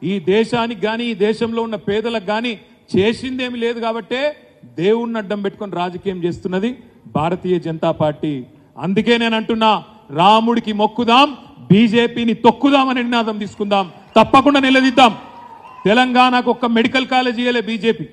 ఈ దేశానికి కానీ ఈ దేశంలో ఉన్న పేదలకు కానీ చేసిందేమి లేదు కాబట్టే దేవుణ్ణి అడ్డం పెట్టుకొని రాజకీయం చేస్తున్నది భారతీయ జనతా పార్టీ. అందుకే నేను అంటున్నా, రాముడికి మొక్కుదాం, బీజేపీని తొక్కుదామని నినాదం తీసుకుందాం, తప్పకుండా నిలదీద్దాం. తెలంగాణకు ఒక్క మెడికల్ కాలేజ్ ఇయ్యలే బీజేపీ,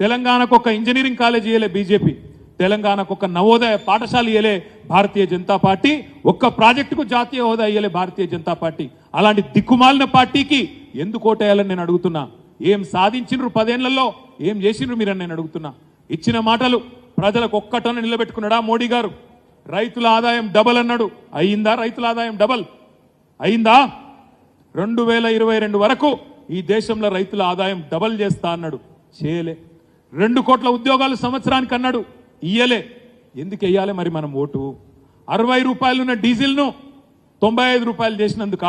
తెలంగాణకు ఒక్క ఇంజనీరింగ్ కాలేజ్ ఇయ్యలే బీజేపీ, తెలంగాణకు ఒక్క నవోదయ పాఠశాల ఇయ్యలే భారతీయ జనతా పార్టీ, ఒక్క ప్రాజెక్టుకు జాతీయ హోదా ఇయ్యలే భారతీయ జనతా పార్టీ. అలాంటి దిక్కుమాలిన పార్టీకి ఎందుకు ఓటేయాలని నేను అడుగుతున్నా. ఏం సాధించినరు 10 ఏళ్లలో, ఏం చేసినరు మీరని నేను అడుగుతున్నా. ఇచ్చిన మాటలు ప్రజలకు ఒక్కటన నిలబెట్టుకున్నాడా మోడీ గారు? రైతుల ఆదాయం డబల్ అన్నాడు, అయిందా? రైతుల ఆదాయం డబల్ అయిందా? 2022 వరకు ఈ దేశంలో రైతుల ఆదాయం డబల్ చేస్తా అన్నాడు, చేయలే. 2 కోట్ల ఉద్యోగాలు సంవత్సరానికి అన్నాడు, ఇయ్యలే. ఎందుకు వెయ్యాలి మరి మనం ఓటు? 60 రూపాయలున్న డీజిల్ను 95 రూపాయలు చేసినందుక,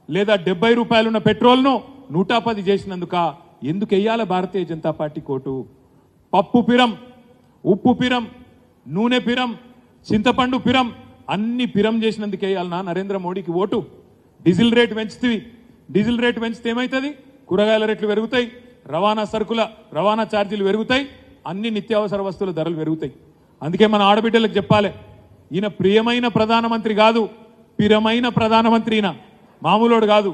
లేదా 70 రూపాయలున్న పెట్రోల్ను 110 చేసినందుక ఎందుకు వెయ్యాలి భారతీయ జనతా పార్టీ ఓటు? పప్పు పిరం, ఉప్పు పిరం, నూనె పిరం, చింతపండు పిరం, అన్ని పిరం చేసినందుకు వేయాలన్నా నరేంద్ర మోడీకి ఓటు? డీజిల్ రేటు పెంచుతీవి, డీజిల్ రేటు పెంచితే ఏమవుతుంది? కూరగాయల రేట్లు పెరుగుతాయి, రవాణా ఛార్జీలు పెరుగుతాయి, అన్ని నిత్యావసర వస్తువుల ధరలు పెరుగుతాయి. అందుకే మన ఆడబిడ్డలకు చెప్పాలి, ఈయన ప్రియమైన ప్రధానమంత్రి కాదు, పిరమైన ప్రధానమంత్రి. ఈయన మామూలుడు కాదు,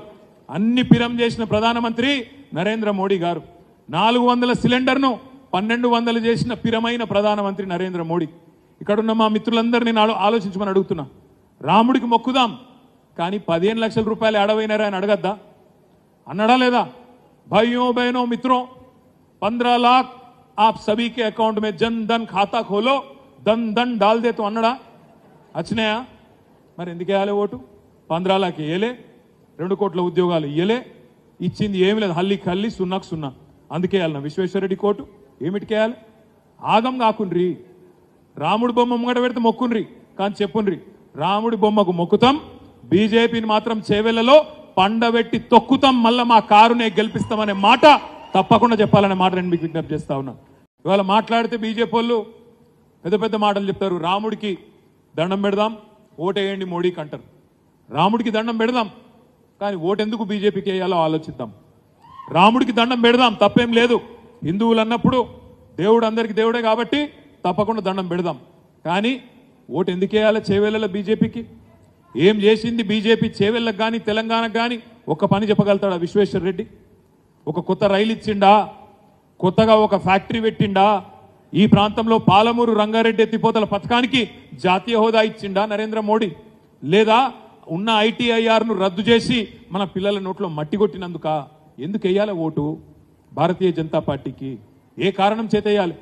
అన్ని పిరం చేసిన ప్రధానమంత్రి నరేంద్ర మోడీ గారు. 400 సిలిండర్ను 1200 చేసిన పిరమైన ప్రధానమంత్రి నరేంద్ర మోడీ. ఇక్కడున్న మా మిత్రులందరినీ నేను ఆలోచించమని అడుగుతున్నా. రాముడికి మొక్కుదాం, కానీ 15 లక్షల రూపాయలు అడవైనారా అని అడగద్దా? అన్నాడా లేదా? भाइयों बहनों मित्रों, 15 लाख आप सभी के अकाउंट में जन धन खाता खोलो, धन डाल दे तो అన్నడా? వచ్చినాయా? మరి ఎందుకు వేయాలి ఓటు? 15 लाख ఇయ్యలే, 2 కోట్ల ఉద్యోగాలు ఇయ్యలే, ఇచ్చింది ఏమి లేదు, హల్లికి హల్లి, సున్నాకు సున్నా. అందుకే వేయాలన్నా విశ్వేశ్వరరెడ్డి కోటు? ఏమిటికి వేయాలి? ఆగం కాకుండ్రి. రాముడి బొమ్మ ముంగట పెడితే మొక్కుండ్రి, కానీ చెప్పుండ్రి రాముడి బొమ్మకు మొక్కుతాం, బీజేపీని మాత్రం చేవెళ్లలో పండబెట్టి తొక్కుతాం, మళ్ళా మా కారునే గెలిపిస్తామనే మాట తప్పకుండా చెప్పాలనే మాట నేను మీకు విజ్ఞప్తి చేస్తా ఉన్నా. ఇవాళ మాట్లాడితే బీజేపీ వాళ్ళు పెద్ద పెద్ద మాటలు చెప్తారు. రాముడికి దండం పెడదాం, ఓటేయండి మోడీకి అంటారు. రాముడికి దండం పెడదాం, కానీ ఓటెందుకు బీజేపీకి వేయాలో ఆలోచిద్దాం. రాముడికి దండం పెడదాం, తప్పేం లేదు. హిందువులు అన్నప్పుడు దేవుడు అందరికీ దేవుడే కాబట్టి తప్పకుండా దండం పెడదాం. కానీ ఓటు ఎందుకు వేయాలి చేవెళ్ళ బీజేపీకి? ఏం చేసింది బీజేపీ చేవెళ్ళకు కానీ తెలంగాణకు కానీ? ఒక్క పని చెప్పగలుగుతాడా విశ్వేశ్వర రెడ్డి? ఒక కొత్త రైలు ఇచ్చిండా? కొత్తగా ఒక ఫ్యాక్టరీ పెట్టిండా? ఈ ప్రాంతంలో పాలమూరు రంగారెడ్డి ఎత్తిపోతల పథకానికి జాతీయ హోదా ఇచ్చిండా నరేంద్ర మోడీ? లేదా ఉన్న ఐటీఐఆర్ను రద్దు చేసి మన పిల్లల నోట్లో మట్టి కొట్టినందుక? ఎందుకు వేయాలి ఓటు భారతీయ జనతా పార్టీకి? ఏ కారణం చేత వేయాలి?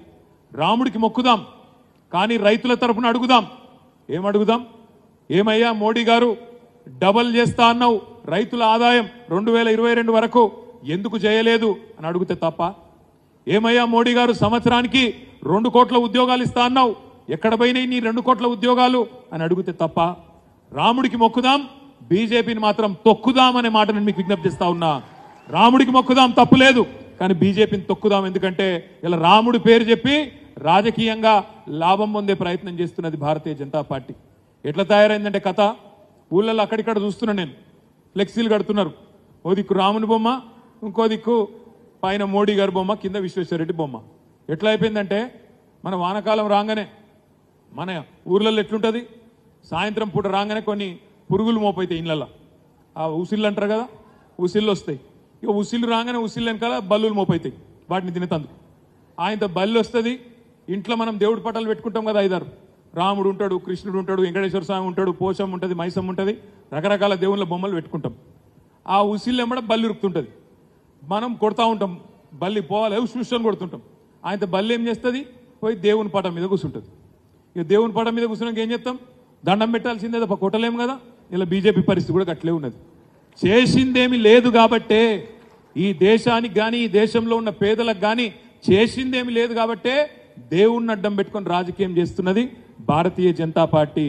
రాముడికి మొక్కుదాం, కానీ రైతుల తరపున అడుగుదాం. ఏమడుగుదాం? ఏమయ్యా మోడీ గారు, డబల్ చేస్తా అన్నావు రైతుల ఆదాయం 2022 వరకు, ఎందుకు చేయలేదు అని అడిగితే తప్ప? ఏమయ్యా మోడీ గారు, సంవత్సరానికి 2 కోట్ల ఉద్యోగాలు ఇస్తా అన్నావు, ఎక్కడ పోయినాయి నీ 2 కోట్ల ఉద్యోగాలు అని అడిగితే తప్ప? రాముడికి మొక్కుదాం, బీజేపీని మాత్రం తొక్కుదాం అనే మాట నేను మీకు విజ్ఞప్తి చేస్తా ఉన్నా. రాముడికి మొక్కుదాం తప్పులేదు, కానీ బీజేపీని తొక్కుదాం. ఎందుకంటే ఇలా రాముడి పేరు చెప్పి రాజకీయంగా లాభం పొందే ప్రయత్నం చేస్తున్నది భారతీయ జనతా పార్టీ. ఎట్లా తయారైందంటే కథ, ఊళ్ళల్లో అక్కడిక్కడ చూస్తున్నా నేను, ఫ్లెక్సీలు కడుతున్నారు. ఓ దిక్కు రాముని బొమ్మ, ఇంకో దిక్కు పైన మోడీ గారి బొమ్మ, కింద విశ్వేశ్వరరెడ్డి బొమ్మ. ఎట్లా అయిపోయిందంటే మన వానకాలం రాగానే మన ఊర్లలో ఎట్లుంటుంది, సాయంత్రం పూట రాగానే కొన్ని పురుగులు మోపైతాయి ఇళ్ళల్లో. ఆ ఉసిళ్ళు అంటారు కదా, ఉసిళ్ళు వస్తాయి. ఇక ఉసిళ్ళు రాగానే ఉసిళ్ళు వెనకాల బల్లులు మోపైతాయి వాటిని తినేతందుకు. ఆయనతో బల్లి వస్తుంది. ఇంట్లో మనం దేవుడి పటాలు పెట్టుకుంటాం కదా, 5-6. రాముడు ఉంటాడు, కృష్ణుడు ఉంటాడు, వెంకటేశ్వర స్వామి ఉంటాడు, పోషం ఉంటుంది, మైసం ఉంటుంది, రకరకాల దేవుళ్ళ బొమ్మలు పెట్టుకుంటాం. ఆ ఉసిళ్ళు వెంబడ బల్లి ఉరుకుతుంటుంది. మనం కొడతా ఉంటాం, బల్లి పోవాలి చూసుకొని కొడుతుంటాం. ఆయనతో బల్లి ఏం చేస్తుంది, పోయి దేవుని పటం మీద కూర్చుంటుంది. ఇక దేవుని పటం మీద కూర్చున్నాక ఏం చేస్తాం, దండం పెట్టాల్సిందే తప్ప కొట్టలేము కదా. ఇలా బీజేపీ పరిస్థితి కూడా అట్లే ఉన్నది. చేసిందేమి లేదు కాబట్టే ఈ దేశానికి కానీ ఈ దేశంలో ఉన్న పేదలకు కానీ చేసిందేమి లేదు కాబట్టే దేవుణ్ణి అడ్డం పెట్టుకొని రాజకీయం చేస్తున్నది భారతీయ జనతా పార్టీ.